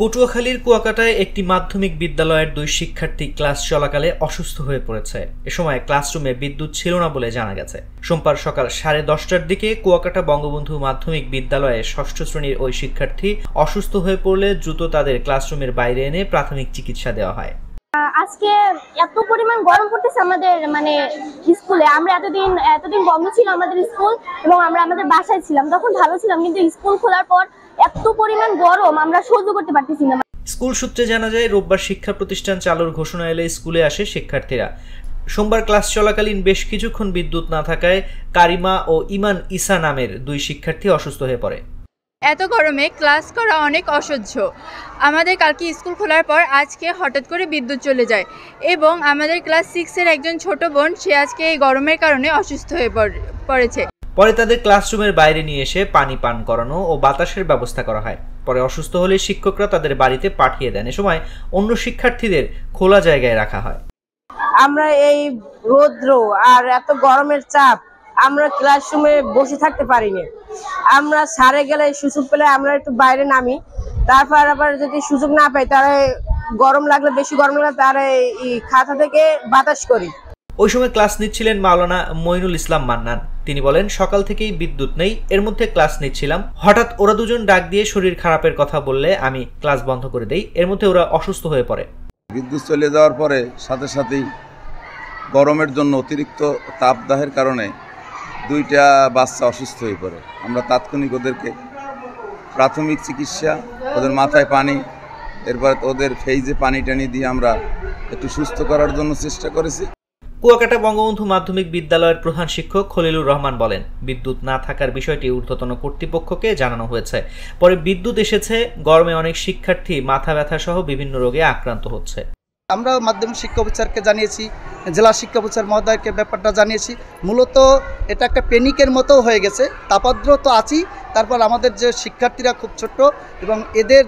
পটুয়াখালীর কুয়াকাটায় একটি মাধ্যমিক বিদ্যালয়ের দুই শিক্ষার্থী ক্লাস চলাকালে অসুস্থ হয়ে পড়েছে। এ সময় ক্লাসরুমে বিদ্যুৎ ছিল না বলে জানা গেছে। সোমবার সকাল 10:30টার দিকে কুয়াকাটা বঙ্গবন্ধু মাধ্যমিক বিদ্যালয়ে ষষ্ঠ শ্রেণীর ওই শিক্ষার্থী অসুস্থ হয়ে পড়লে দ্রুত তাদের ক্লাসরুমের বাইরে এনে প্রাথমিক চিকিৎসা দেওয়া হয়। আজকে এত পরিমাণ গরম পড়তেছে আমাদের স্কুলে। আমরা এতদিন বন্ধ ছিল আমাদের স্কুল এবং আমরা আমাদের বাসায় ছিলাম, তখন ভালো ছিলাম, কিন্তু স্কুল খোলার পর এত পরিমাণ গরম আমরা সহ্য করতে পারতেছি না। স্কুল সূত্রে জানা যায়, রোববার শিক্ষা প্রতিষ্ঠান চালুর ঘোষণা এলে স্কুলে আসে শিক্ষার্থীরা। সোমবার ক্লাস চলাকালীন বেশ কিছুক্ষণ বিদ্যুৎ না থাকায় কারিমা ও ইমান ইসা নামের দুই শিক্ষার্থী অসুস্থ হয়ে পড়ে। এত গরমে ক্লাস করা অনেক অসহ্য। আমাদের কালকে স্কুল খোলার পর আজকে হঠাৎ করে বিদ্যুৎ চলে যায় এবং আমাদের ক্লাস 6-এর একজন ছোট বোন, সে আজকে এই গরমের কারণে অসুস্থ হয়ে পড়েছে। পরে তাদের ক্লাসরুমের বাইরে নিয়ে এসে পানি পান করানো ও বাতাসের ব্যবস্থা করা হয়। পরে অসুস্থ হলে শিক্ষকরা তাদের বাড়িতে পাঠিয়ে দেন। এ সময় অন্য শিক্ষার্থীদের খোলা জায়গায় রাখা হয়। আমরা এই রৌদ্র আর এত গরমের চাপ আমরা ক্লাসরুমে বসে থাকতে পারিনি। আমরা সারে গেলে সুযোগ পেলে আমরা একটু বাইরে নামি, তারপর আবার যদি সুযোগ না পাই তাহলে বেশি গরম লাগলে তাহলে খাতা থেকে বাতাস করি। ওই সময় ক্লাস নিচ্ছিলেন মাওলানা মঈনুল ইসলাম মান্নান। তিনি বলেন, সকাল থেকেই বিদ্যুৎ নেই, এর মধ্যে ক্লাস নিচ্ছিলাম, হঠাৎ ওরা দুজন ডাক দিয়ে শরীর খারাপের কথা বললে আমি ক্লাস বন্ধ করে দেই। এর মধ্যে ওরা অসুস্থ হয়ে পড়ে। বিদ্যুৎ চলে যাওয়ার পরে সাথে সাথেই গরমের জন্য অতিরিক্ত তাপদাহের কারণে দুইটা বাচ্চা অসুস্থ হয়ে পড়ে। আমরা তাৎক্ষণিক ওদেরকে প্রাথমিক চিকিৎসা, ওদের মাথায় পানি, এরপর ওদের ফেইজে পানি টানি দিয়ে আমরা একটু সুস্থ করার জন্য চেষ্টা করেছি। কুয়াকাটা বঙ্গবন্ধু মাধ্যমিক বিদ্যালয়ের প্রধান শিক্ষক খলিলুর রহমান বলেন, বিদ্যুৎ না থাকার বিষয়টি ঊর্ধ্বতন কর্তৃপক্ষকে জানানো হয়েছে। পরে বিদ্যুৎ এসেছে, গরমে অনেক শিক্ষার্থী মাথা ব্যথা সহ বিভিন্ন রোগে আক্রান্ত হচ্ছে। আমরা মাধ্যমিক শিক্ষা অফিসারকে জানিয়েছি, জেলা শিক্ষা অফিসার মহোদয়কে ব্যাপারটা জানিয়েছি। মূলত এটা একটা প্যানিকের মতো হয়ে গেছে। তাপদ্র তো আছেই, তারপর আমাদের যে শিক্ষার্থীরা খুব ছোট্ট এবং এদের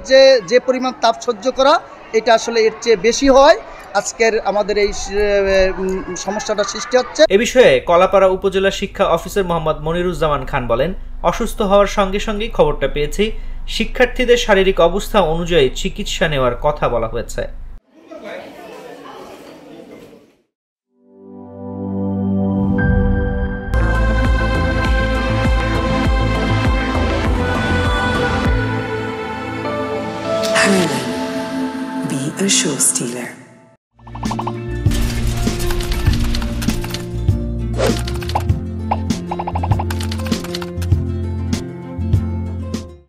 যে পরিমাণ তাপ সহ্য করা, এটা আসলে এর চেয়ে বেশি হয়। আজকের আমাদের এই সমস্যাটা সৃষ্টি হচ্ছে। এ বিষয়ে কলাপাড়া উপজেলা শিক্ষা অফিসার মোহাম্মদ মনিরুজ্জামান খান বলেন, অসুস্থ হওয়ার সঙ্গে সঙ্গেই খবরটা পেয়েছি। শিক্ষার্থীদের শারীরিক অবস্থা অনুযায়ী চিকিৎসা নেওয়ার কথা বলা হয়েছে। Be a show stealer.